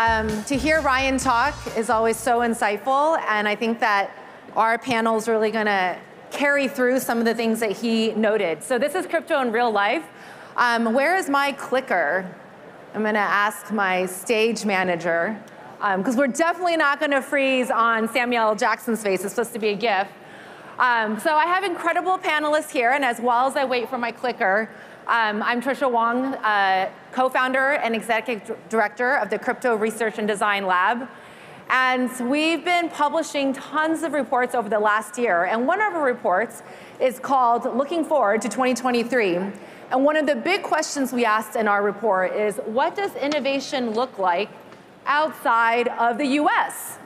To hear Ryan talk is always so insightful, and I think that our panel is really going to carry through some of the things that he noted. So this is crypto in real life. Where is my clicker? I'm going to ask my stage manager, because we're definitely not going to freeze on Samuel L. Jackson's face. It's supposed to be a GIF. So I have incredible panelists here, and as well as I wait for my clicker, I'm Trisha Wong, co-founder and executive director of the Crypto Research and Design Lab. And we've been publishing tons of reports over the last year. And one of our reports is called Looking Forward to 2023. And one of the big questions we asked in our report is, what does innovation look like outside of the US?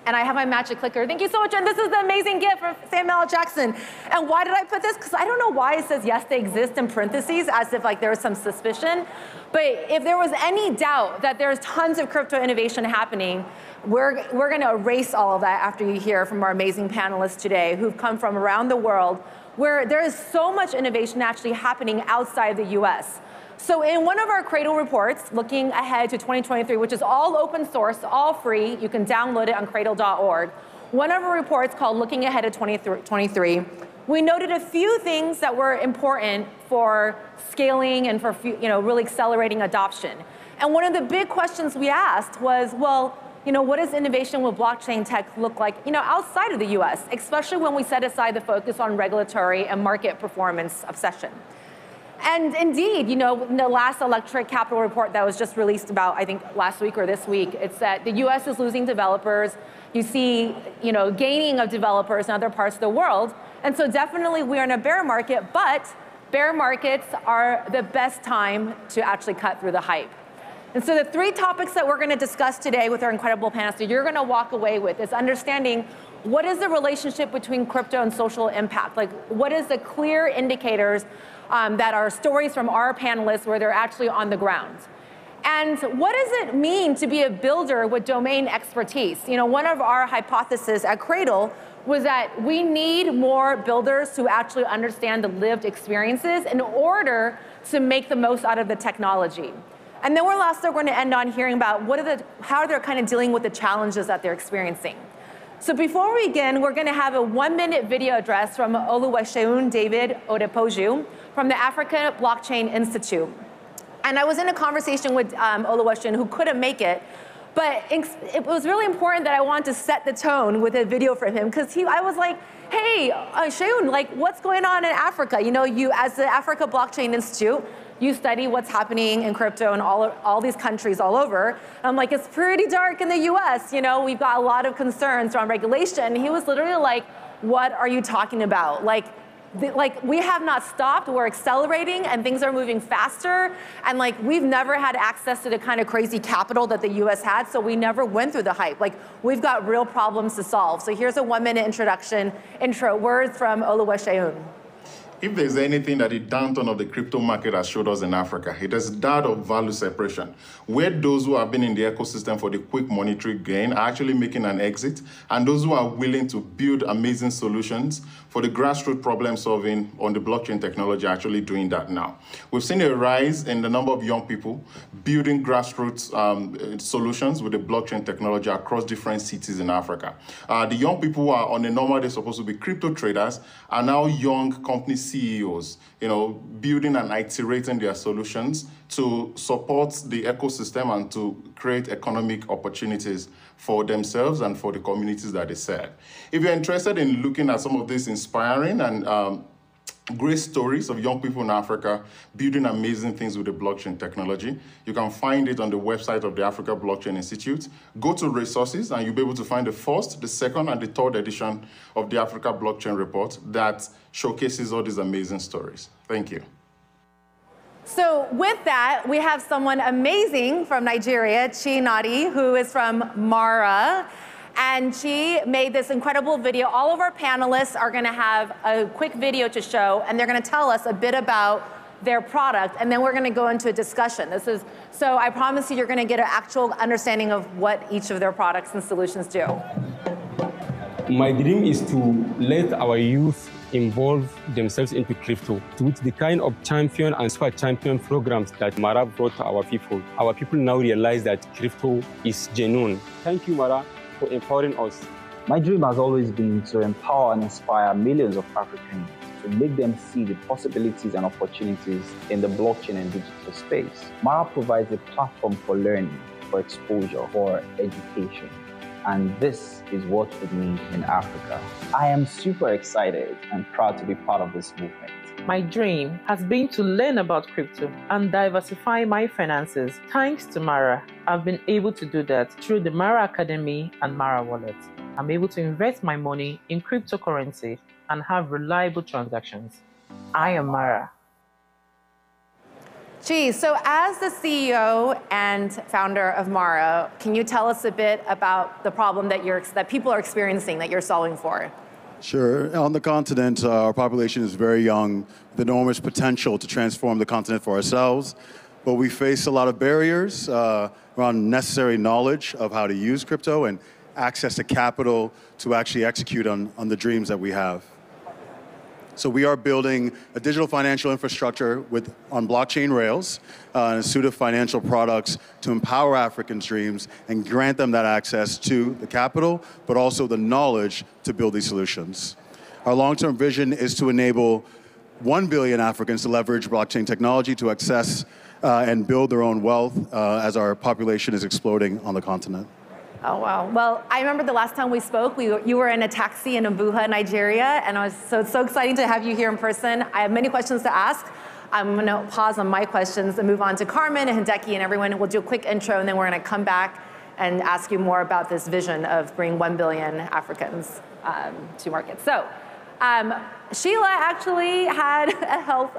And I have my magic clicker. Thank you so much. And this is the amazing gift from Samuel L. Jackson. And why did I put this? Because I don't know why it says yes, they exist in parentheses, as if like there was some suspicion. But if there was any doubt that there's tons of crypto innovation happening, we're going to erase all of that after you hear from our amazing panelists today who've come from around the world, where there is so much innovation actually happening outside the US. So in one of our Cradle reports, looking ahead to 2023, which is all open source, all free, you can download it on cradle.org. One of our reports called Looking Ahead to 2023, we noted a few things that were important for scaling and for really accelerating adoption. And one of the big questions we asked was, well, what does innovation with blockchain tech look like outside of the US, especially when we set aside the focus on regulatory and market performance obsession. And indeed, in the last Electric Capital report that was just released about, I think, last week or this week, it's that the US is losing developers. You see, gaining of developers in other parts of the world. And so definitely we are in a bear market, but bear markets are the best time to actually cut through the hype. And so the three topics that we're going to discuss today with our incredible panelists that you're going to walk away with is understanding what is the relationship between crypto and social impact? Like, what is the clear indicators that are stories from our panelists where they're actually on the ground? And what does it mean to be a builder with domain expertise? One of our hypotheses at Cradle was that we need more builders who actually understand the lived experiences in order to make the most out of the technology. And then we're also going to end on hearing about how they're kind of dealing with the challenges that they're experiencing. So before we begin, we're going to have a 1-minute video address from Oluwaseun David Odepoju from the Africa Blockchain Institute. And I was in a conversation with Oluwaseun, who couldn't make it, but it was really important that I wanted to set the tone with a video for him, because I was like, hey, Seun, what's going on in Africa? You, as the Africa Blockchain Institute, you study what's happening in crypto in all these countries all over. And I'm like, it's pretty dark in the US. We've got a lot of concerns around regulation. And he was literally like, what are you talking about? We have not stopped, we're accelerating, and things are moving faster. And we've never had access to the kind of crazy capital that the US had, so we never went through the hype. We've got real problems to solve. So here's a 1-minute intro words from Oluwaseun. If there's anything that the downturn of the crypto market has showed us in Africa, it is that of value separation, where those who have been in the ecosystem for the quick monetary gain are actually making an exit, and those who are willing to build amazing solutions for the grassroots problem solving on the blockchain technology are actually doing that now. We've seen a rise in the number of young people building grassroots solutions with the blockchain technology across different cities in Africa. The young people who are on a normal day supposed to be crypto traders are now young company CEOs, building and iterating their solutions to support the ecosystem and to create economic opportunities for themselves and for the communities that they serve. If you're interested in looking at some of these inspiring and great stories of young people in Africa building amazing things with the blockchain technology, you can find it on the website of the Africa Blockchain Institute. Go to resources and you'll be able to find the first, the second, and the third edition of the Africa Blockchain Report that showcases all these amazing stories. Thank you. So with that, we have someone amazing from Nigeria, Chi Nadi, who is from Mara. And she made this incredible video. All of our panelists are going to have a quick video to show, and they're going to tell us a bit about their product, and then we're going to go into a discussion. So I promise you're going to get an actual understanding of what each of their products and solutions do. My dream is to let our youth involve themselves into crypto. With the kind of champion and super champion programs that Mara brought to our people now realize that crypto is genuine. Thank you, Mara, for empowering us. My dream has always been to empower and inspire millions of Africans to make them see the possibilities and opportunities in the blockchain and digital space. Mara provides a platform for learning, for exposure, for education. And this is what we need in Africa. I am super excited and proud to be part of this movement. My dream has been to learn about crypto and diversify my finances. Thanks to Mara, I've been able to do that through the Mara Academy and Mara Wallet. I'm able to invest my money in cryptocurrency and have reliable transactions. I am Mara. Gee, so as the CEO and founder of Mara, can you tell us a bit about the problem that people are experiencing that you're solving for? Sure. On the continent, our population is very young, with enormous potential to transform the continent for ourselves. But we face a lot of barriers around necessary knowledge of how to use crypto and access to capital to actually execute on the dreams that we have. So we are building a digital financial infrastructure on blockchain rails and a suite of financial products to empower Africans' dreams and grant them that access to the capital, but also the knowledge to build these solutions. Our long-term vision is to enable 1 billion Africans to leverage blockchain technology to access and build their own wealth as our population is exploding on the continent. Oh, wow. Well, I remember the last time we spoke, you were in a taxi in Abuja, Nigeria, and it's so exciting to have you here in person. I have many questions to ask. I'm going to pause on my questions and move on to Carmen and Hideki and everyone. We'll do a quick intro, and then we're going to come back and ask you more about this vision of bringing 1 billion Africans to market. So, Sheila actually had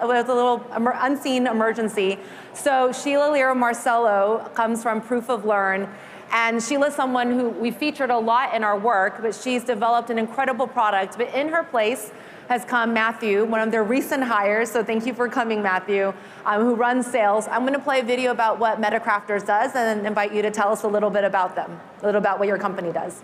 a little unseen emergency. So Sheila Lira Marcelo comes from Proof of Learn. And Sheila's someone who we featured a lot in our work, but she's developed an incredible product. But in her place has come Matthew, one of their recent hires. So thank you for coming, Matthew, who runs sales. I'm going to play a video about what MetaCrafters does and then invite you to tell us a little bit about them, a little about what your company does.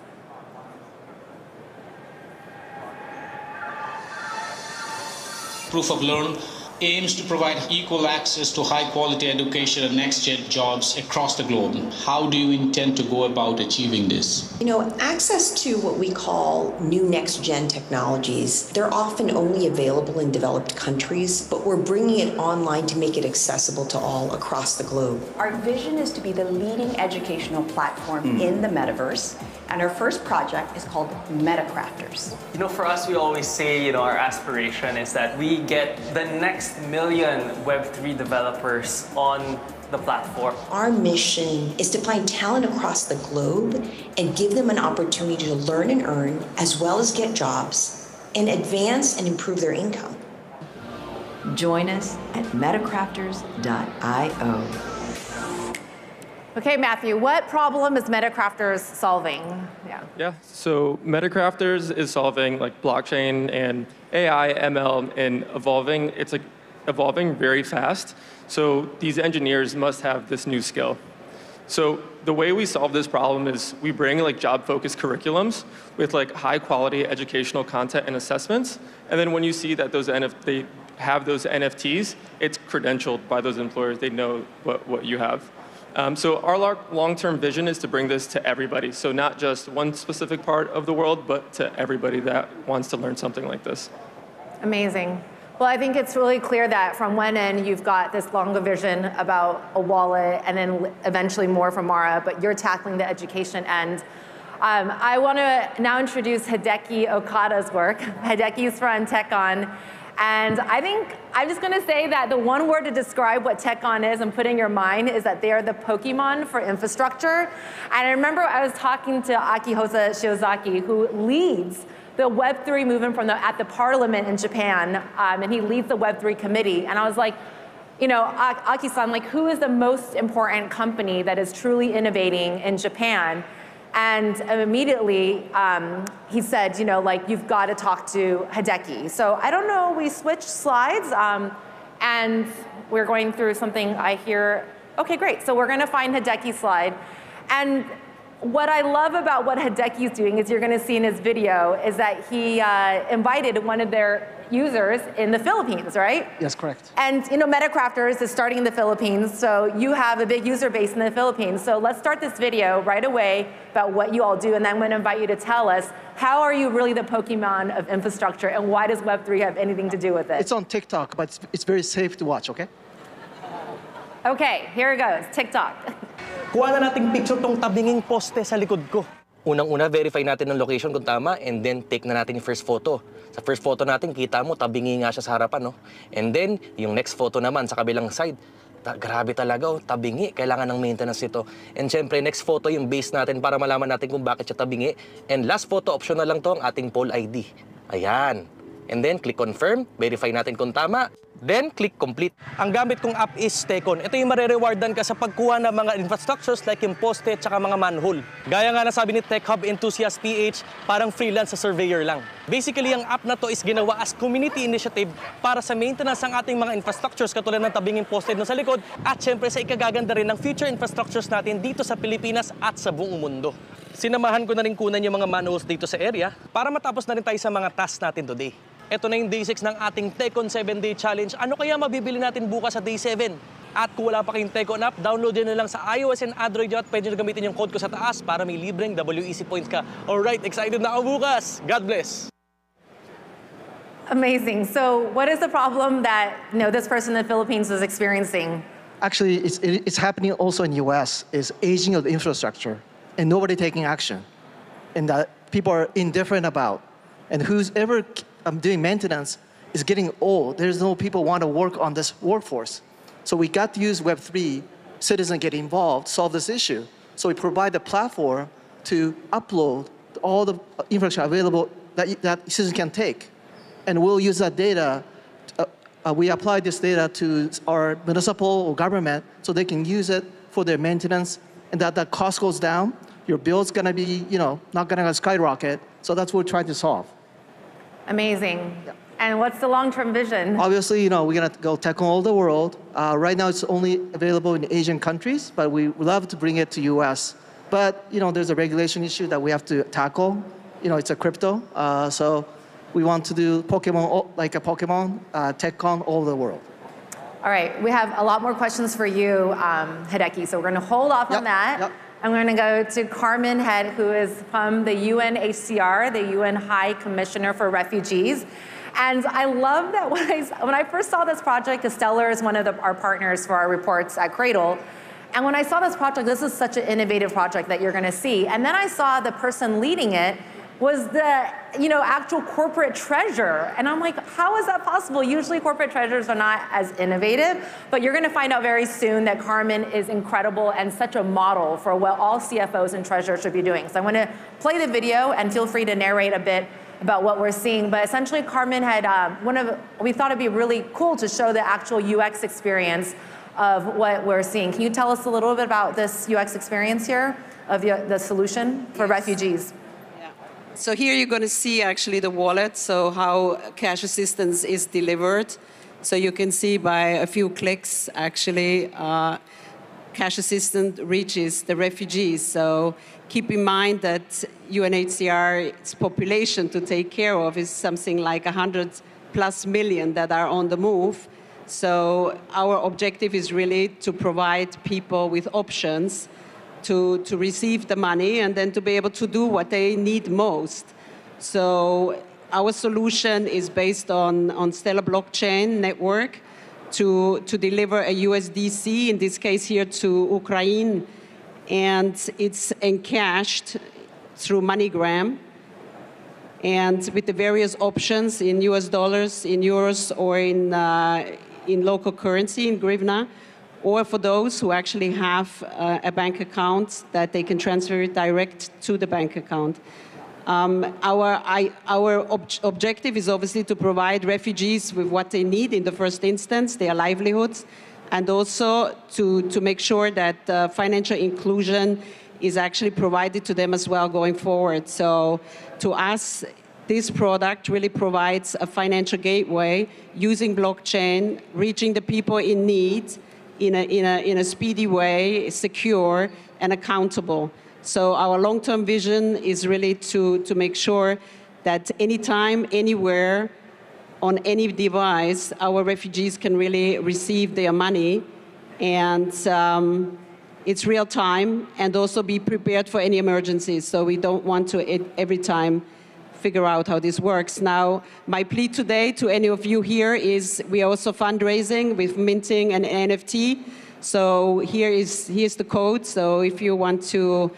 Proof of Learn aims to provide equal access to high-quality education and next-gen jobs across the globe. How do you intend to go about achieving this? You know, access to what we call new next-gen technologies, they're often only available in developed countries, but we're bringing it online to make it accessible to all across the globe. Our vision is to be the leading educational platform in the metaverse, and our first project is called MetaCrafters. You know, for us, we always say, our aspiration is that we get the next million Web3 developers on the platform. Our mission is to find talent across the globe and give them an opportunity to learn and earn, as well as get jobs, and advance and improve their income. Join us at metacrafters.io. Okay, Matthew, what problem is MetaCrafters solving? Yeah, so MetaCrafters is solving like blockchain and AI, ML, and evolving. It's like evolving very fast. So these engineers must have this new skill. So the way we solve this problem is we bring like job-focused curriculums with like high-quality educational content and assessments. And then when you see that they have those NFTs, it's credentialed by those employers. They know what you have. So our long-term vision is to bring this to everybody. So not just one specific part of the world, but to everybody that wants to learn something like this. Amazing. Well, I think it's really clear that from one end, you've got this longer vision about a wallet and then eventually more from Mara, but you're tackling the education end. I want to now introduce Hideki Okada's work. Hideki's from TechOn. And I think I'm just going to say that the one word to describe what TechOn is and put in your mind is that they are the Pokemon for infrastructure. And I remember I was talking to Akihosa Shiozaki, who leads the Web3 movement at the parliament in Japan, and he leads the Web3 committee. And I was like, Aki-san, like, who is the most important company that is truly innovating in Japan? And immediately he said, you've got to talk to Hideki. So I don't know, we switched slides and we're going through something I hear. Okay, great. So we're going to find Hideki's slide. And what I love about what Hideki is doing is you're going to see in his video is that he invited one of their users in the Philippines, right? Yes, correct. And Metacrafters is starting in the Philippines, so you have a big user base in the Philippines. So let's start this video right away about what you all do, and then I'm going to invite you to tell us, how are you really the Pokemon of infrastructure, and why does Web3 have anything to do with it? It's on TikTok, but it's very safe to watch, okay? Okay, here it goes, TikTok. Kuha na nating picture tong tabinging poste sa likod ko. Unang-una, verify natin ang location kung tama, and then take na natin yung first photo. Sa first photo natin, kita mo, tabingi nga siya sa harapan, no? And then, yung next photo naman sa kabilang side, grabe talaga, oh, tabingi. Kailangan ng maintenance ito. And syempre, next photo, yung base natin para malaman natin kung bakit siya tabingi. And last photo, optional lang to, ang ating poll ID. Ayan. And then, click confirm, verify natin kung tama. Then, click complete. Ang gamit kong app is Tekon. Ito yung marerewardan ka sa pagkuha ng mga infrastructures like yung poste at saka mga manhole. Gaya nga na sabi ni Tech Hub Enthusiast PH, parang freelance sa surveyor lang. Basically, ang app na to is ginawa as community initiative para sa maintenance ng ating mga infrastructures katulad ng tabinging poste na sa likod at syempre sa ikagaganda rin ng future infrastructures natin dito sa Pilipinas at sa buong mundo. Sinamahan ko na rin kunan yung mga manuals dito sa area para matapos na rin tayo sa mga tasks natin today. Ito na yung day 6 ng ating Tekon 7-Day Challenge. Ano kaya mabibili natin bukas sa day 7? At kung wala pa kayong Tekon app, download nyo na lang sa iOS and Android at pwede nyo gamitin yung code ko sa taas para may libreng WEC points ka. Alright, excited na ako bukas! God bless! Amazing. So what is the problem that this person in the Philippines is experiencing? Actually, it's happening also in the US, is aging of the infrastructure and nobody taking action. And that people are indifferent about. And who's ever doing maintenance is getting old. There's no people want to work on this workforce. So we got to use Web3, citizens get involved, solve this issue. So we provide the platform to upload all the infrastructure available that citizens can take. And we'll use that data, we apply this data to our municipal or government so they can use it for their maintenance, and that cost goes down. Your bill's gonna be, not gonna skyrocket. So that's what we're trying to solve. Amazing. Yeah. And what's the long-term vision? Obviously, we're gonna go Tekon all over the world. Right now, it's only available in Asian countries, but we would love to bring it to US. But, there's a regulation issue that we have to tackle. It's a crypto. So we want to do Pokemon, like a Pokemon, Tekon all over the world. All right, we have a lot more questions for you, Hideki, so we're gonna hold off on that. Yep. I'm going to go to Carmen Head, who is from the UNHCR, the UN High Commissioner for Refugees. And I love that when I first saw this project, Stellar is one of our partners for our reports at Cradle. And when I saw this project, this is such an innovative project that you're going to see. And then I saw the person leading it was the actual corporate treasurer. And I'm like, how is that possible? Usually corporate treasurers are not as innovative, but you're gonna find out very soon that Carmen is incredible and such a model for what all CFOs and treasurers should be doing. So I'm gonna play the video and feel free to narrate a bit about what we're seeing. But essentially Carmen had, we thought it'd be really cool to show the actual UX experience of what we're seeing. Can you tell us a little bit about this UX experience here of the solution for refugees? So here you're going to see actually the wallet, so how cash assistance is delivered. So you can see by a few clicks, actually, cash assistance reaches the refugees. So keep in mind that UNHCR's population to take care of is something like 100+ million that are on the move. So our objective is really to provide people with options to receive the money and then to be able to do what they need most. So our solution is based on Stellar blockchain network to deliver a USDC, in this case here to Ukraine, and it's encashed through MoneyGram, and with the various options in US dollars, in euros, or in local currency, in hryvnia, or for those who actually have a bank account that they can transfer it direct to the bank account. Our objective is obviously to provide refugees with what they need in the first instance, their livelihoods, and also to make sure that financial inclusion is actually provided to them as well going forward. So to us, this product really provides a financial gateway using blockchain, reaching the people in need in a speedy way, secure and accountable. So our long-term vision is really to make sure that anytime, anywhere, on any device, our refugees can really receive their money, and it's real time, and also be prepared for any emergencies. So we don't want to every time figure out how this works. Now, my plea today to any of you here is we are also fundraising with minting an NFT. So here's the code. So if you want to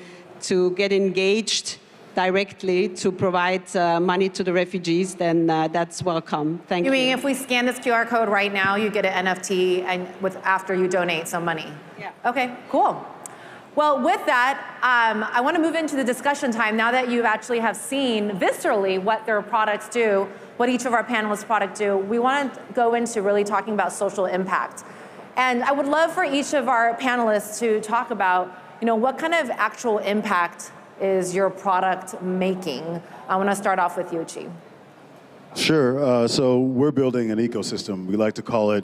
get engaged directly to provide money to the refugees, then that's welcome. Thank you. You mean if we scan this QR code right now, you get an NFT and after you donate some money? Yeah. Okay, cool. Well, with that, I want to move into the discussion time now that you actually have seen viscerally what their products do, what each of our panelists' products do. We want to go into really talking about social impact. And I would love for each of our panelists to talk about, what kind of actual impact is your product making? I want to start off with you, Chi. Sure. So we're building an ecosystem. We like to call it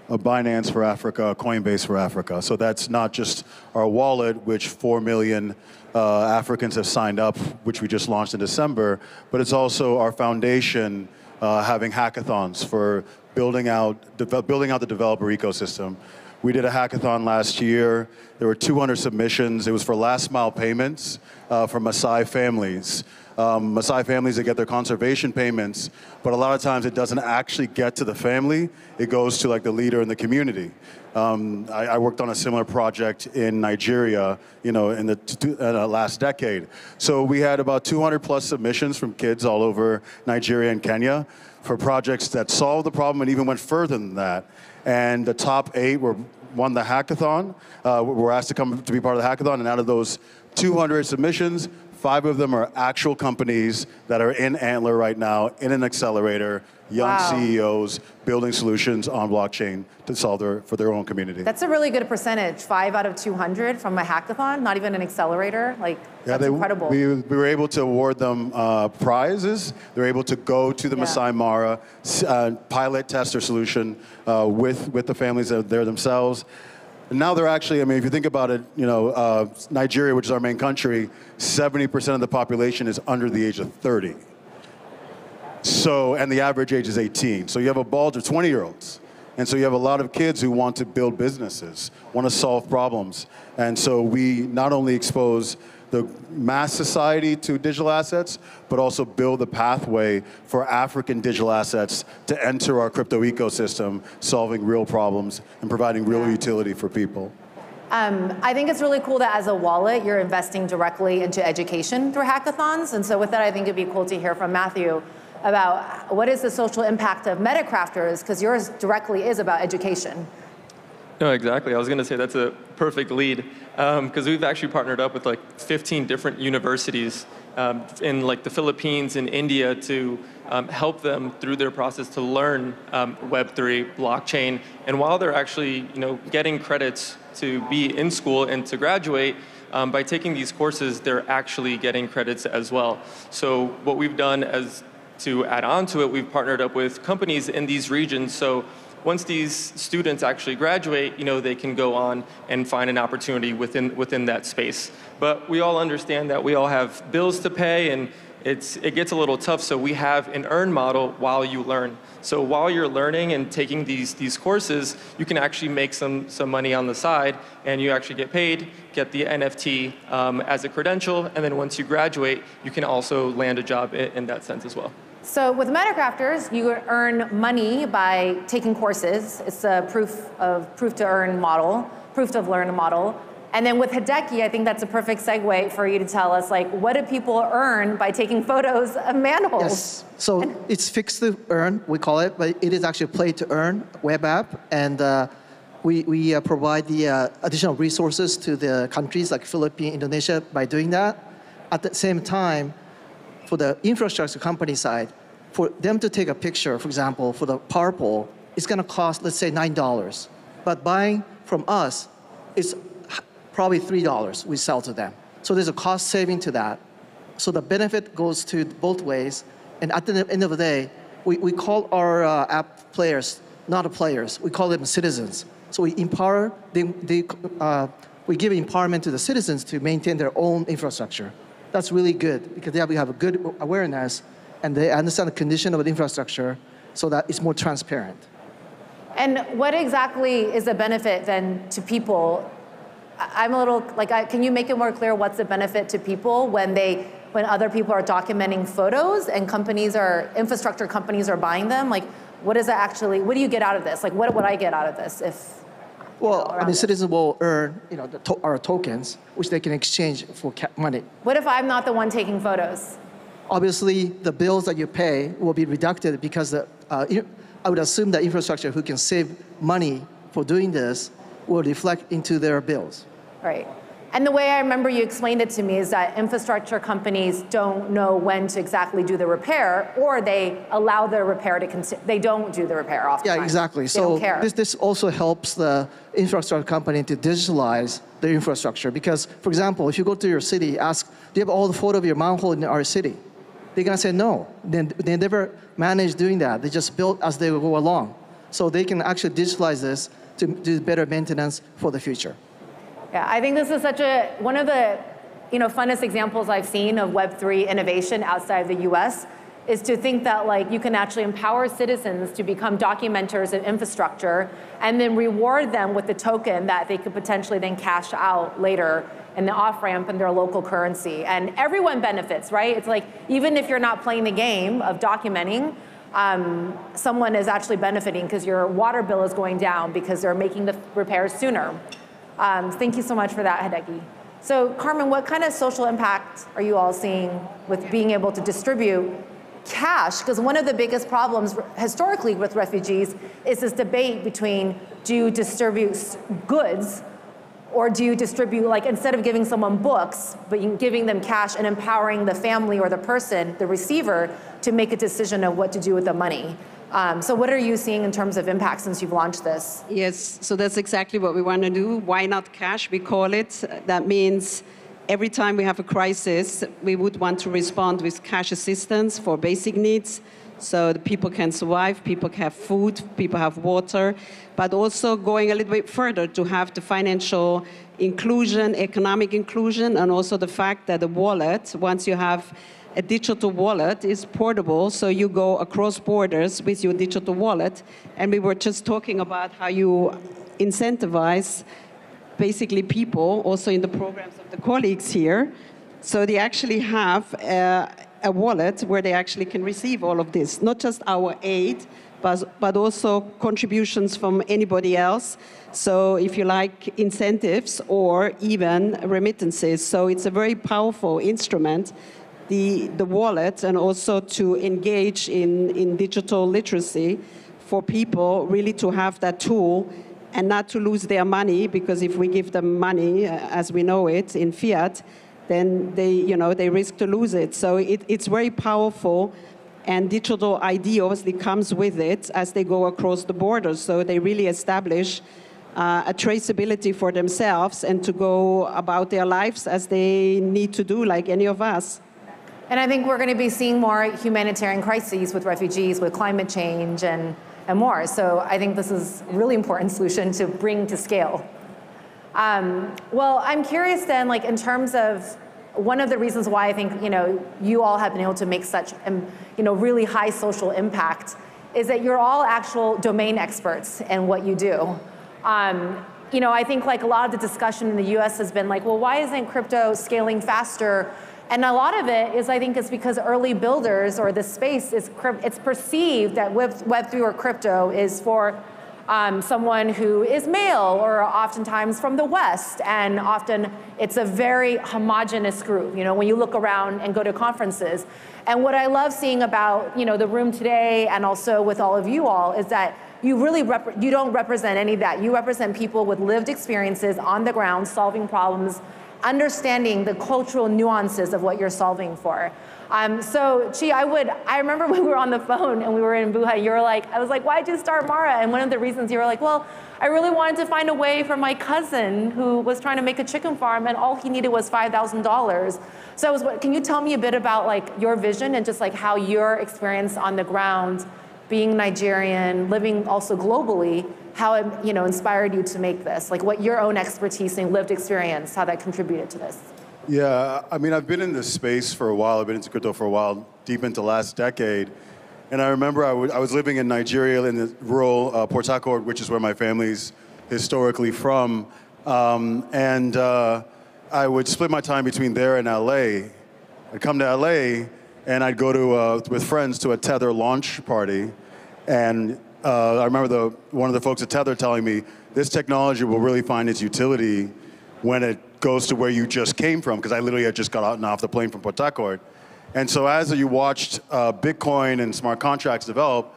a Binance for Africa, a Coinbase for Africa. So that's not just our wallet, which 4 million Africans have signed up, which we just launched in December, but it's also our foundation having hackathons for building out the developer ecosystem. We did a hackathon last year. There were 200 submissions. It was for last mile payments for Maasai families. Maasai families that get their conservation payments, but a lot of times it doesn't actually get to the family. It goes to the leader in the community. I worked on a similar project in Nigeria, in the last decade. So we had about 200 plus submissions from kids all over Nigeria and Kenya for projects that solved the problem and even went further than that. And the top 8 won the hackathon. Were asked to come to be part of the hackathon, and out of those 200 submissions, 5 of them are actual companies that are in Antler right now, in an accelerator, young CEOs building solutions on blockchain to solve for their own community. That's a really good percentage, 5 out of 200 from a hackathon, not even an accelerator. That's incredible. We were able to award them prizes. They're able to go to the Masai Mara, pilot test their solution with the families that are there themselves. And now they're actually, if you think about it, Nigeria, which is our main country, 70% of the population is under the age of 30. So, and the average age is 18. So you have a bulge of 20-year-olds. And so you have a lot of kids who want to build businesses, want to solve problems. And so we not only expose the mass society to digital assets, but also build the pathway for African digital assets to enter our crypto ecosystem, solving real problems and providing real utility for people. I think it's really cool that as a wallet, you're investing directly into education through hackathons. And so with that, I think it'd be cool to hear from Matthew about what is the social impact of MetaCrafters, because yours directly is about education. No, exactly. I was going to say that's a perfect lead, because we've actually partnered up with 15 different universities in the Philippines and India to help them through their process to learn Web3, blockchain, and while they're actually getting credits to be in school and to graduate, by taking these courses, they're actually getting credits as well. So what we've done to add on to it, we've partnered up with companies in these regions. So once these students actually graduate, they can go on and find an opportunity within that space. But we all understand that we all have bills to pay, and it gets a little tough. So we have an earn model while you learn. So while you're learning and taking these courses, you can actually make some money on the side, and you actually get paid, get the NFT as a credential, and then once you graduate, you can also land a job in that sense as well. So with MetaCrafters, you earn money by taking courses. It's a proof to learn model. And then with Hideki, I think that's a perfect segue for you to tell us, what do people earn by taking photos of manholes? Yes, so it's fixed to earn, we call it, but it is actually play to earn web app. And we provide the additional resources to the countries like Philippines, Indonesia by doing that. At the same time, for the infrastructure company side, for them to take a picture, for example, for the power pole, it's going to cost, let's say, $9. But buying from us, it's probably $3 we sell to them. So there's a cost saving to that. So the benefit goes to both ways. And at the end of the day, we call our app players, not players, we call them citizens. So we empower the we give empowerment to the citizens to maintain their own infrastructure. That's really good because they have a good awareness and they understand the condition of the infrastructure so that it's more transparent. And what exactly is the benefit then to people? I'm a little, can you make it more clear what's the benefit to people when other people are documenting photos and infrastructure companies are buying them? Like, what do you get out of this? Like, what would I get out of this if? Well, citizens will earn, our tokens, which they can exchange for money. What if I'm not the one taking photos? Obviously, the bills that you pay will be deducted because I would assume that infrastructure who can save money for doing this will reflect into their bills. Right. And the way I remember you explained it to me is that infrastructure companies don't know when to exactly do the repair, or they allow the repair they don't do the repair often. Yeah, exactly. So this also helps the infrastructure company to digitalize the infrastructure. Because, for example, if you go to your city, ask, do you have all the photo of your manhole in our city? They're gonna say no. They never manage doing that. They just build as they go along. So they can actually digitalize this to do better maintenance for the future. Yeah, I think this is one of the funnest examples I've seen of Web3 innovation outside of the US is to think that you can actually empower citizens to become documenters of infrastructure and then reward them with the token that they could potentially then cash out later in the off-ramp in their local currency. And everyone benefits, right? It's like, even if you're not playing the game of documenting, someone is actually benefiting because your water bill is going down because they're making the repairs sooner. Thank you so much for that, Hideki. So Carmen, what kind of social impact are you all seeing with being able to distribute cash? Because one of the biggest problems historically with refugees is this debate between, do you distribute goods or do you distribute, instead of giving someone books, but you're giving them cash and empowering the family or the person, the receiver, to make a decision of what to do with the money? So what are you seeing in terms of impact since you've launched this? Yes, so that's exactly what we want to do. Why not cash, we call it. That means every time we have a crisis, we would want to respond with cash assistance for basic needs. So the people can survive, people can have food, people have water, but also going a little bit further to have the financial inclusion, economic inclusion, and also the fact that the wallet, once you have a digital wallet, is portable, so you go across borders with your digital wallet. And we were just talking about how you incentivize basically people, also in the programs of the colleagues here, so they actually have a wallet where they actually can receive all of this, not just our aid, but also contributions from anybody else. So if you like, incentives or even remittances. So it's a very powerful instrument, the wallet, and also to engage in digital literacy for people really to have that tool and not to lose their money, because if we give them money as we know it in fiat, then they risk to lose it. So it's very powerful, and digital ID obviously comes with it as they go across the borders. So they really establish a traceability for themselves and to go about their lives as they need to do, like any of us. And I think we're going to be seeing more humanitarian crises with refugees, with climate change, and more. So I think this is a really important solution to bring to scale. Well, I'm curious then, in terms of one of the reasons why I think you all have been able to make such really high social impact is that you're all actual domain experts in what you do. I think a lot of the discussion in the U.S. has been well, why isn't crypto scaling faster? And a lot of it is, I think, it's because early builders or the space it's perceived that Web3 or crypto is for someone who is male or oftentimes from the West, and often it's a very homogenous group, when you look around and go to conferences. And what I love seeing about, the room today and also with all of you all is that you really you don't represent any of that. You represent people with lived experiences on the ground, solving problems, understanding the cultural nuances of what you're solving for. So Chi, I remember when we were on the phone and we were in Buha, I was like, why'd you start Mara? And one of the reasons you were like, well, I really wanted to find a way for my cousin who was trying to make a chicken farm and all he needed was $5,000. So can you tell me a bit about your vision and just how your experience on the ground, being Nigerian, living also globally, how it, inspired you to make this? Like what your own expertise and lived experience, how that contributed to this? Yeah, I mean, I've been in this space for a while. I've been into crypto for a while, deep into last decade. And I remember I was living in Nigeria in the rural Port Harcourt, which is where my family's historically from. I would split my time between there and LA. I'd come to LA and I'd go to, with friends to a Tether launch party. And I remember one of the folks at Tether telling me, this technology will really find its utility when it goes to where you just came from, because I literally had just got out and off the plane from Port Harcourt. And so as you watched Bitcoin and smart contracts develop,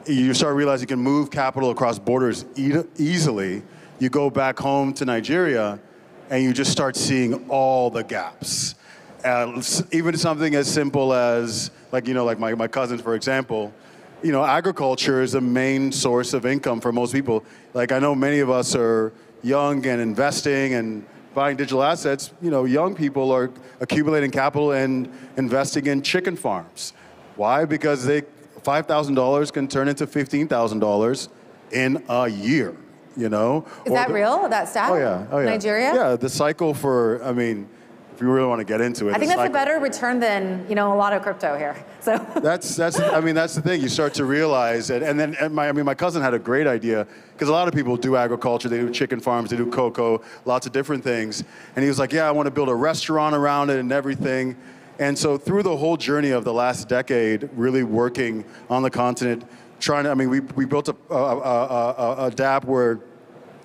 you start realizing you can move capital across borders easily. You go back home to Nigeria, and you just start seeing all the gaps. Even something as simple as, like my cousins, for example, agriculture is the main source of income for most people. Like, I know many of us are young and investing and buying digital assets. Young people are accumulating capital and investing in chicken farms. Why? Because $5,000 can turn into $15,000 in a year, Is that real, that stat? Oh, yeah. Nigeria? Yeah, the cycle for, if you really want to get into it. I think that's a better return than, a lot of crypto here. So that's the thing. You start to realize it. And then my cousin had a great idea, because a lot of people do agriculture, they do chicken farms, they do cocoa, lots of different things. And he was like, yeah, I want to build a restaurant around it and everything. And so through the whole journey of the last decade, really working on the continent, we built a dApp where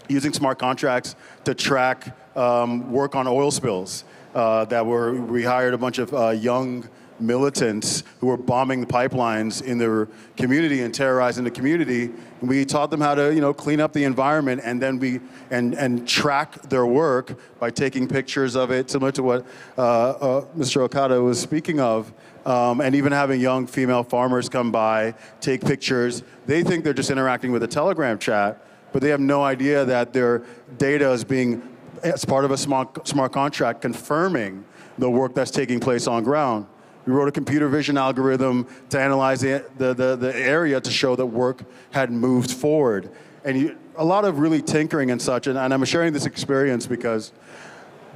using smart contracts to track work on oil spills. We hired a bunch of young militants who were bombing the pipelines in their community and terrorizing the community. And we taught them how to, clean up the environment, and then and track their work by taking pictures of it, similar to what Mr. Okada was speaking of. And even having young female farmers come by, take pictures. They think they're just interacting with a Telegram chat, but they have no idea that their data is being, as part of a smart contract, confirming the work that's taking place on ground. We wrote a computer vision algorithm to analyze the area to show that work had moved forward. And a lot of really tinkering and such, and I'm sharing this experience because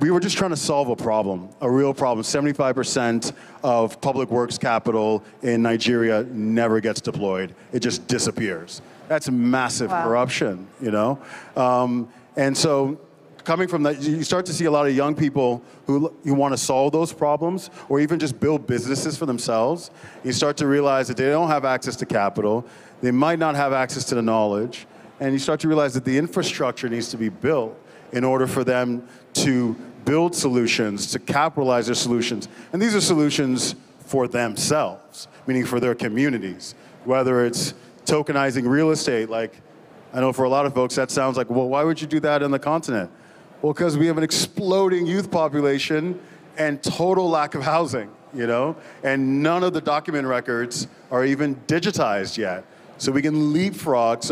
we were just trying to solve a problem, a real problem. 75% of public works capital in Nigeria never gets deployed. It just disappears. That's massive corruption, And so coming from that, you start to see a lot of young people who want to solve those problems, or even just build businesses for themselves. You start to realize that they don't have access to capital. They might not have access to the knowledge. And you start to realize that the infrastructure needs to be built in order for them to build solutions, to capitalize their solutions. And these are solutions for themselves, meaning for their communities, whether it's tokenizing real estate. Like, I know for a lot of folks that sounds like, well, why would you do that on the continent? Well, because we have an exploding youth population and total lack of housing, and none of the document records are even digitized yet. So we can leapfrog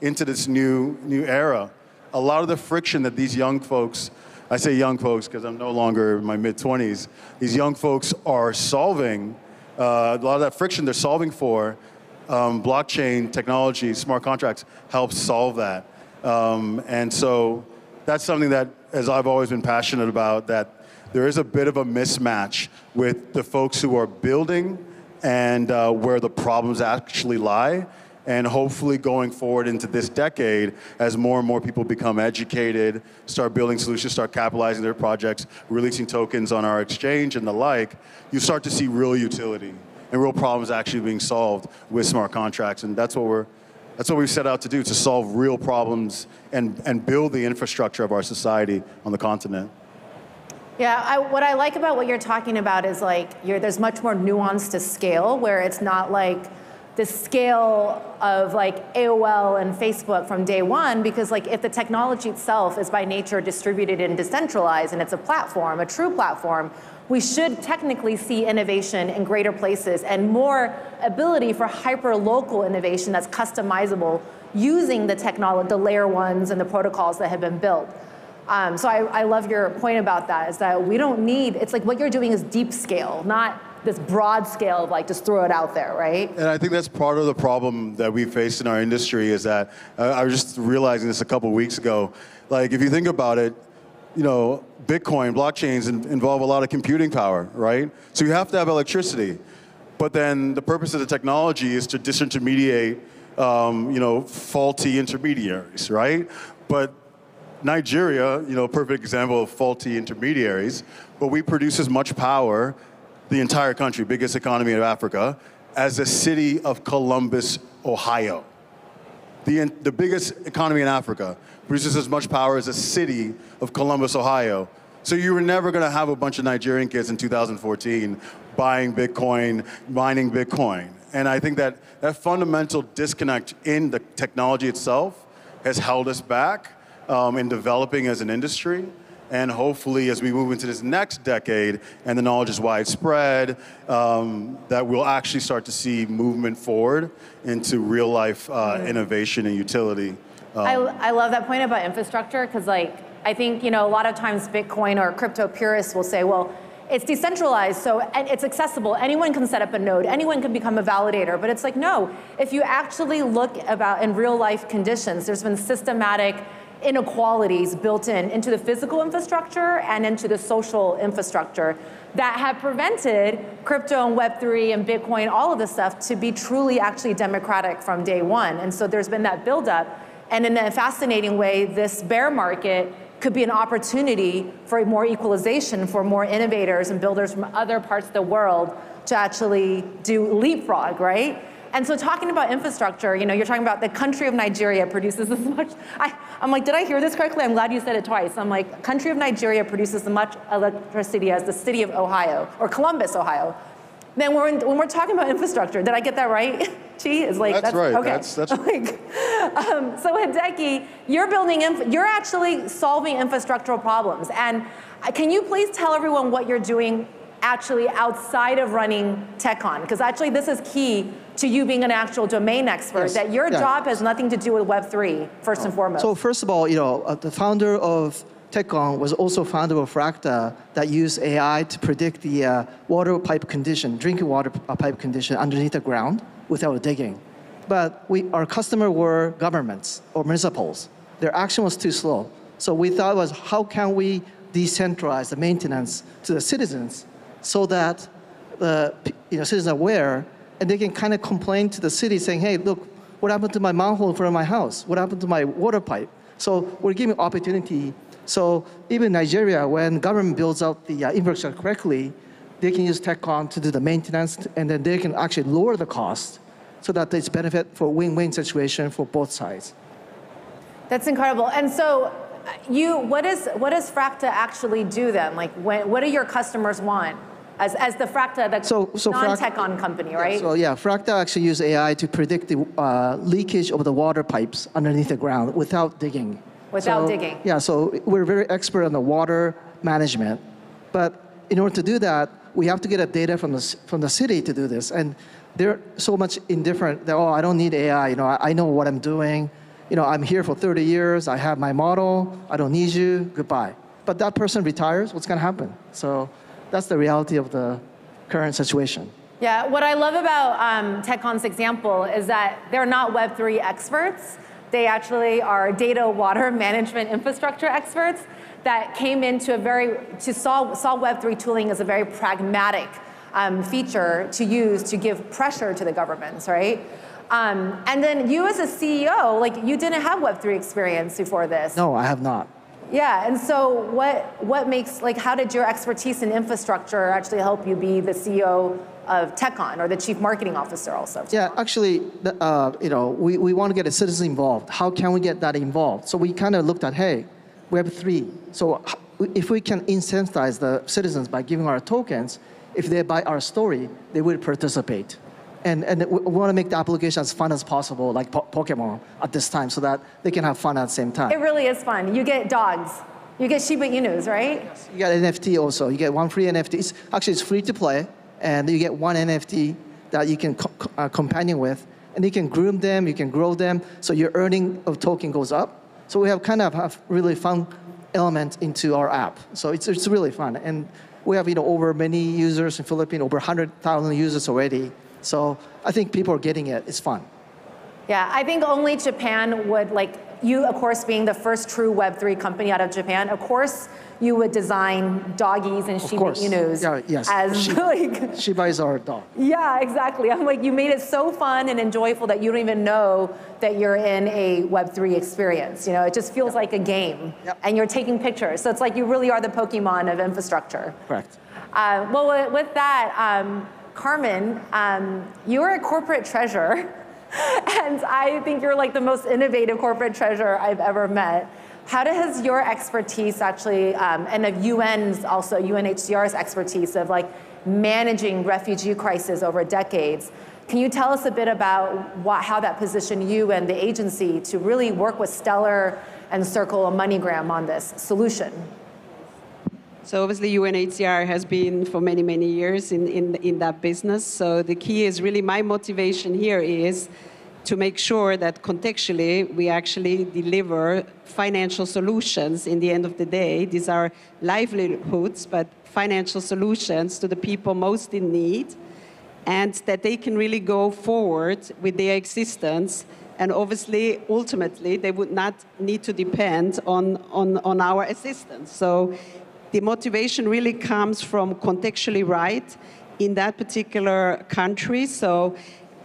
into this new era. A lot of the friction that these young folks, I say young folks because I'm no longer in my mid-20s, these young folks are solving, a lot of that friction they're solving for, blockchain technology, smart contracts help solve that. And so that's something that, as I've always been passionate about, that there is a bit of a mismatch with the folks who are building and where the problems actually lie. And hopefully going forward into this decade, as more and more people become educated, start building solutions, start capitalizing their projects, releasing tokens on our exchange and the like, you start to see real utility and real problems actually being solved with smart contracts. And that's what we've set out to do, to solve real problems and build the infrastructure of our society on the continent. Yeah, what I like about what you're talking about is there's much more nuance to scale, where it's not like the scale of AOL and Facebook from day one, because if the technology itself is by nature distributed and decentralized and it's a platform, a true platform, we should technically see innovation in greater places and more ability for hyper-local innovation that's customizable using the technology, the layer ones and the protocols that have been built. So I love your point about that, is that we don't need, it's like what you're doing is deep scale, not this broad scale of like, just throw it out there, right? And I think that's part of the problem that we face in our industry is that, I was just realizing this a couple of weeks ago, like if you think about it, Bitcoin, blockchains involve a lot of computing power, right? So you have to have electricity. But then the purpose of the technology is to disintermediate, faulty intermediaries, right? But Nigeria, perfect example of faulty intermediaries, but we produce as much power, the entire country, biggest economy of Africa, as the city of Columbus, Ohio. The biggest economy in Africa produces as much power as the city of Columbus, Ohio. So you were never going to have a bunch of Nigerian kids in 2014 buying Bitcoin, mining Bitcoin. And I think that fundamental disconnect in the technology itself has held us back in developing as an industry. And hopefully, as we move into this next decade and the knowledge is widespread, that we'll actually start to see movement forward into real life innovation and utility. I love that point about infrastructure because, I think a lot of times Bitcoin or crypto purists will say, well, it's decentralized, so and it's accessible. Anyone can set up a node. Anyone can become a validator. But it's like, no. If you actually look about in real life conditions, there's been systematic inequalities built into the physical infrastructure and into the social infrastructure that have prevented crypto and Web3 and Bitcoin, all of this stuff, to be truly actually democratic from day one. And so there's been that buildup. And in a fascinating way, this bear market could be an opportunity for more equalization, for more innovators and builders from other parts of the world to actually do leapfrog, right? And so talking about infrastructure, you're talking about the country of Nigeria produces as much, I'm like, did I hear this correctly? I'm glad you said it twice. I'm like, country of Nigeria produces as much electricity as the city of Ohio, or Columbus, Ohio. Then when we're talking about infrastructure, did I get that right? Chi is like, that's right. Okay. That's like, so Hideki, you're actually solving infrastructural problems. And can you please tell everyone what you're doing actually outside of running TechCon? Because actually this is key to you being an actual domain expert, that your job has nothing to do with Web3, first and foremost. So first of all, the founder of TechCon was also founder of Fracta that used AI to predict the water pipe condition, drinking water pipe condition underneath the ground without digging. But our customer were governments or municipals. Their action was too slow. So we thought was, how can we decentralize the maintenance to the citizens so that the citizens are aware and they can kind of complain to the city saying, hey, look, what happened to my manhole in front of my house? What happened to my water pipe? So we're giving opportunity. So even Nigeria, when government builds out the infrastructure correctly, they can use TechCon to do the maintenance, and then they can actually lower the cost so that it's benefit for win-win situation for both sides. That's incredible. And so what does Fracta actually do then? Like, what do your customers want as the Fracta, the non-TechCon company, right? Fracta actually use AI to predict the leakage of the water pipes underneath the ground without digging. Without digging. Yeah, so we're very expert on the water management. But in order to do that, we have to get data from the city to do this. And they're so much indifferent that, I don't need AI. I know what I'm doing. I'm here for 30 years. I have my model. I don't need you. Goodbye. But that person retires. What's going to happen? So that's the reality of the current situation. Yeah, what I love about TechCon's example is that they're not Web3 experts. They actually are data water management infrastructure experts that came in to saw Web3 tooling as a very pragmatic feature to use to give pressure to the governments, right? And then you as a CEO, you didn't have Web3 experience before this. No, I have not. Yeah, and so what makes, how did your expertise in infrastructure actually help you be the CEO of TechCon or the chief marketing officer also? Yeah, actually, we want to get the citizens involved. How can we get that involved? So we kind of looked at, hey, Web3. So if we can incentivize the citizens by giving our tokens, if they buy our story, they will participate. And we want to make the application as fun as possible, like Pokemon at this time, so that they can have fun at the same time. It really is fun. You get dogs. You get Shiba Inus, right? Yes. You get NFT also. You get one free NFT. It's free to play, and you get one NFT that you can companion with, and you can groom them, you can grow them, so your earning of token goes up. So we have kind of have really fun element into our app. So it's really fun. And We have over many users in Philippines, over 100,000 users already. So I think people are getting it. It's fun. Yeah, I think only Japan would, like you, of course, being the first true Web3 company out of Japan, of course, you would design doggies and Shiba Inus as like... Shiba is our dog. Yeah, exactly. I'm like, you made it so fun and enjoyable that you don't even know that you're in a Web3 experience. You know, it just feels like a game, and you're taking pictures. So it's like you really are the Pokemon of infrastructure. Correct. Well, with that, Carmen, you're a corporate treasurer. And I think you're like the most innovative corporate treasurer I've ever met. How has your expertise actually, and of UN's also, UNHCR's expertise of like managing refugee crisis over decades, can you tell us a bit about how that positioned you and the agency to really work with Stellar and Circle and MoneyGram on this solution? So obviously UNHCR has been for many, many years in that business. So the key is really my motivation here is to make sure that contextually we actually deliver financial solutions in the end of the day. These are livelihoods, but financial solutions to the people most in need, and that they can really go forward with their existence. And obviously, ultimately, they would not need to depend on our assistance. So the motivation really comes from contextually right in that particular country. So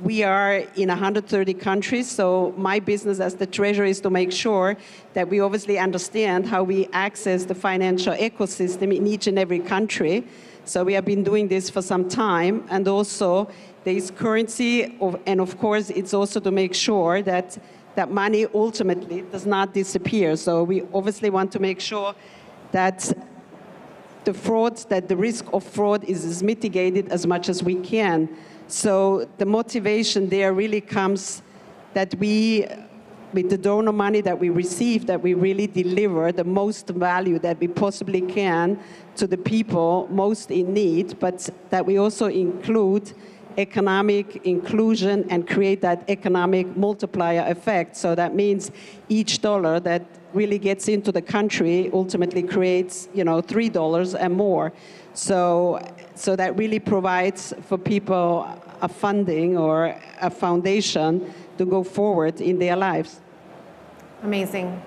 we are in 130 countries. So my business as the treasurer is to make sure that we obviously understand how we access the financial ecosystem in each and every country. So we have been doing this for some time. And also there is currency, and of course it's also to make sure that that money ultimately does not disappear. So we obviously want to make sure that the risk of fraud is mitigated as much as we can. So the motivation there really comes that we, with the donor money that we receive, that we really deliver the most value that we possibly can to the people most in need, but that we also include economic inclusion and create that economic multiplier effect. So that means each dollar that really gets into the country ultimately creates, $3 and more. So that really provides for people a funding or a foundation to go forward in their lives. Amazing.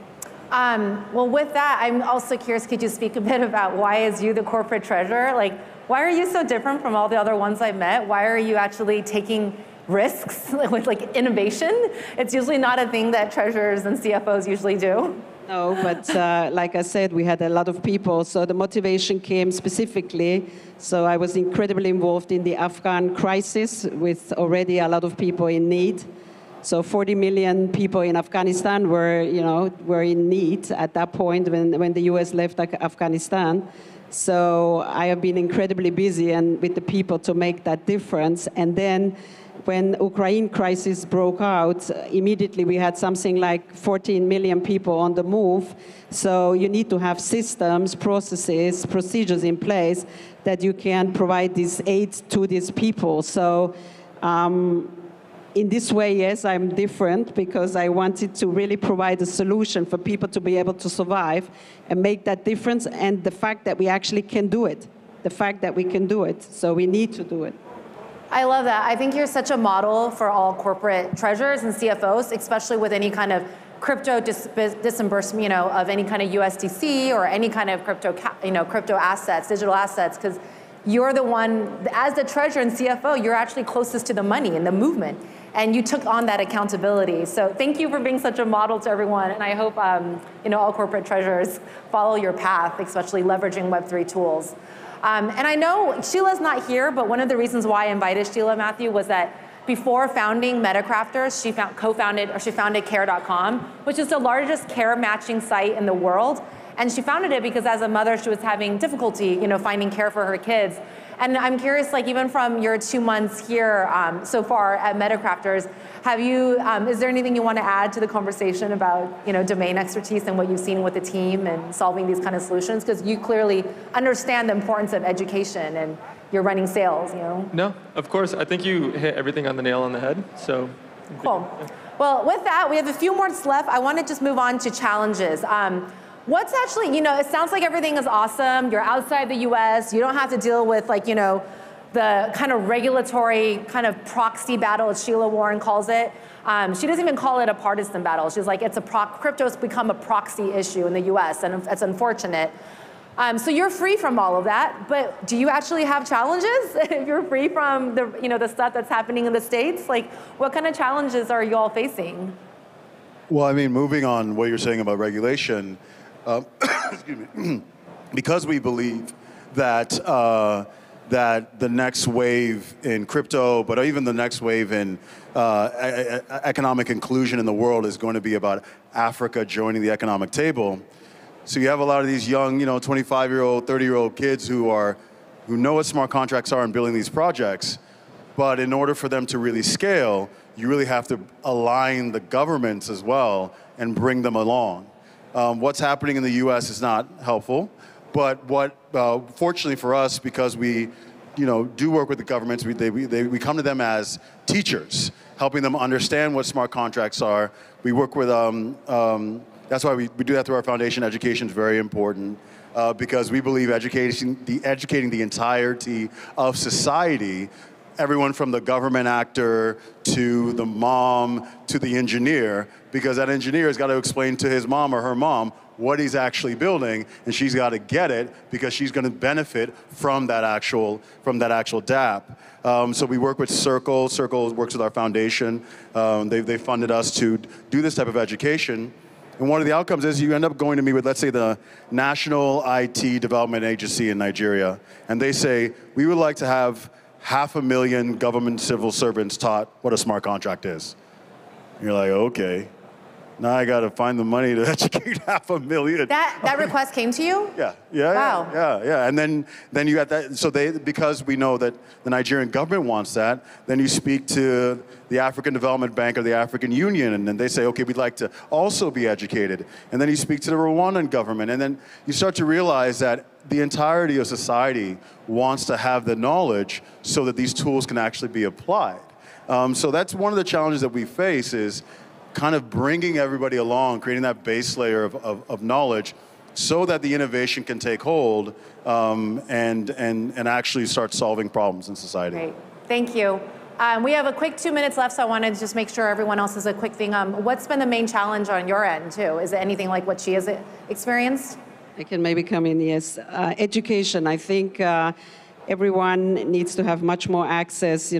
Well, with that, I'm also curious, could you speak a bit about why is you the corporate treasurer? Like, why are you so different from all the other ones I've met? Why are you actually taking risks with like innovation? It's usually not a thing that treasurers and CFOs usually do. No, but like I said, we had a lot of people. So the motivation came specifically. So I was incredibly involved in the Afghan crisis with already a lot of people in need. So 40 million people in Afghanistan were in need at that point when the US left Afghanistan. So I have been incredibly busy and with the people to make that difference. And then when Ukraine crisis broke out, immediately we had something like 14 million people on the move. So you need to have systems, processes, procedures in place that you can provide this aid to these people. So in this way, yes, I'm different because I wanted to really provide a solution for people to be able to survive and make that difference, and the fact that we actually can do it, the fact that we can do it, so we need to do it. I love that. I think you're such a model for all corporate treasurers and CFOs, especially with any kind of crypto disbursement, of any kind of USDC or any kind of crypto assets, digital assets, because you're the one, as the treasurer and CFO, you're actually closest to the money and the movement. And you took on that accountability. So thank you for being such a model to everyone. And I hope all corporate treasurers follow your path, especially leveraging Web3 tools. And I know Sheila's not here, but one of the reasons why I invited Sheila, Matthew, was that before founding MetaCrafters, she founded Care.com, which is the largest care matching site in the world. And she founded it because as a mother, she was having difficulty, finding care for her kids. And I'm curious, like even from your 2 months here so far at MetaCrafters, is there anything you want to add to the conversation about domain expertise and what you've seen with the team and solving these kind of solutions? Because you clearly understand the importance of education and you're running sales. No, of course. I think you hit everything on the nail on the head. So cool. Well, with that, we have a few more left. I want to just move on to challenges. What's actually, it sounds like everything is awesome. You're outside the US. You don't have to deal with the kind of regulatory kind of proxy battle, as Sheila Warren calls it. She doesn't even call it a partisan battle. She's like, crypto's become a proxy issue in the US, and it's unfortunate. So you're free from all of that, but do you actually have challenges if you're free from the stuff that's happening in the States? Like, what kind of challenges are you all facing? Well, I mean, moving on what you're saying about regulation, excuse me, because we believe that that the next wave in crypto, but even the next wave in economic inclusion in the world is going to be about Africa joining the economic table. So you have a lot of these young, 25-year-old, 30-year-old kids who know what smart contracts are and building these projects. But in order for them to really scale, you really have to align the governments as well and bring them along. What's happening in the US is not helpful, but fortunately for us, because we do work with the governments, we come to them as teachers, helping them understand what smart contracts are. We work with, that's why we do that through our foundation. Education is very important because we believe educating the entirety of society, everyone from the government actor to the mom to the engineer, because that engineer has got to explain to his mom or her mom what he's actually building, and she's got to get it because she's going to benefit from that actual dApp. So we work with Circle. Circle works with our foundation. They funded us to do this type of education. And one of the outcomes is you end up going to meet with, let's say, the National IT Development Agency in Nigeria, and they say, we would like to have 500,000 government civil servants taught what a smart contract is. And you're like, okay. Now I got to find the money to educate 500,000. That request came to you? Yeah. Wow. Yeah. And then you got that. So because we know that the Nigerian government wants that, then you speak to the African Development Bank or the African Union, and then they say, okay, we'd like to also be educated. And then you speak to the Rwandan government, and then you start to realize that the entirety of society wants to have the knowledge so that these tools can actually be applied. So that's one of the challenges that we face is kind of bringing everybody along, creating that base layer of knowledge so that the innovation can take hold and actually start solving problems in society. Great, thank you. We have a quick 2 minutes left, so I wanted to just make sure everyone else has a quick thing. What's been the main challenge on your end, too? Is it anything like what she has experienced? I can maybe come in, yes. Education, I think everyone needs to have much more access,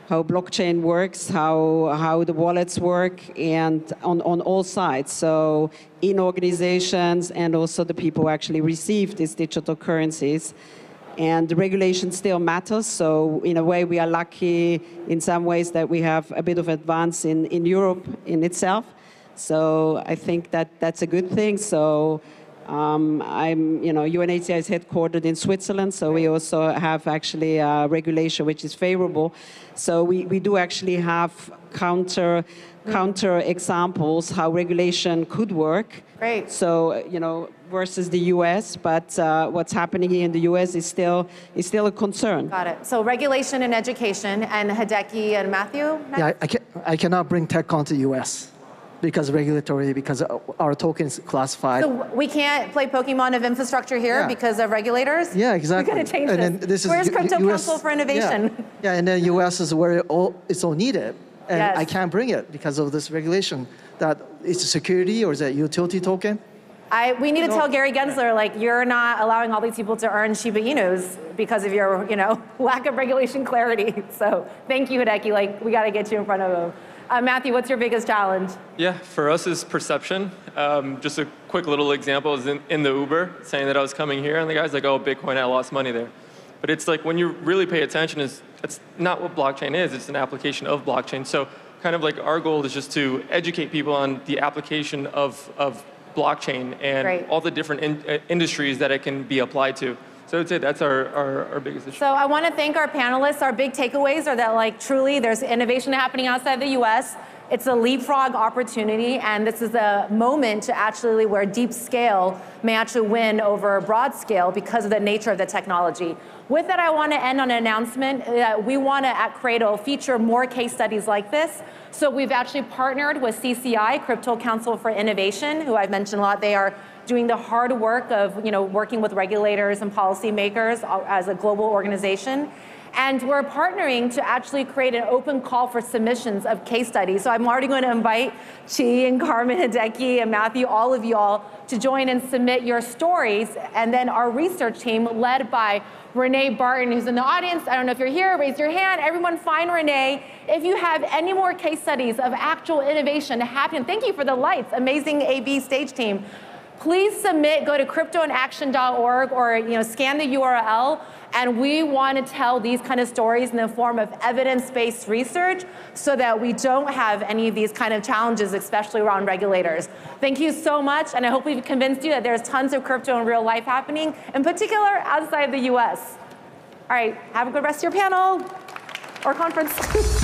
how blockchain works, how the wallets work, and on all sides. So in organizations and also the people who actually receive these digital currencies. And the regulation still matters. So in a way, we are lucky in some ways that we have a bit of advance in Europe in itself. So I think that's a good thing. So UNHCR is headquartered in Switzerland, so we also have actually a regulation which is favorable. So we do actually have counter examples how regulation could work. Great. So, versus the US, but what's happening here in the US is still a concern. Got it. So regulation and education, and Hideki and Matthew? Next? Yeah, I cannot bring TechCon to US. Because our token is classified. So we can't play Pokemon of infrastructure here because of regulators? Yeah, exactly. We got to change this. Where's Crypto Council for Innovation? Yeah, and then US is where it's all needed. And Yes. I can't bring it because of this regulation. That it's a security or is that utility token? We need to tell Gary Gensler, you're not allowing all these people to earn Shiba Inus because of your, lack of regulation clarity. So thank you, Hideki. We got to get you in front of them. Matthew, what's your biggest challenge? Yeah, for us is perception. Just a quick little example is in the Uber, saying that I was coming here, and the guy's like, oh, Bitcoin, I lost money there. But it's like when you really pay attention, it's not what blockchain is, it's an application of blockchain. So kind of like our goal is just to educate people on the application of blockchain and Great. all the different industries that it can be applied to. So I'd say that's our biggest issue. So I want to thank our panelists. Our big takeaways are that truly there's innovation happening outside the US. It's a leapfrog opportunity, and this is a moment to actually where deep scale may actually win over broad scale because of the nature of the technology. With that, I want to end on an announcement that we want to, at Cradle, feature more case studies like this. So we've actually partnered with CCI, Crypto Council for Innovation, who I've mentioned a lot. They are doing the hard work of working with regulators and policymakers as a global organization. And we're partnering to actually create an open call for submissions of case studies. So I'm already going to invite Chi and Carmen Hideki and Matthew, all of y'all, to join and submit your stories. And then our research team, led by Renee Barton, who's in the audience. I don't know if you're here, raise your hand. Everyone find Renee. If you have any more case studies of actual innovation happening, thank you for the lights, amazing AB stage team. Please submit, go to cryptoinaction.org or scan the URL, and we want to tell these kind of stories in the form of evidence-based research so that we don't have any of these kind of challenges, especially around regulators. Thank you so much, and I hope we've convinced you that there's tons of crypto in real life happening, in particular outside the US. All right, have a good rest of your panel or conference.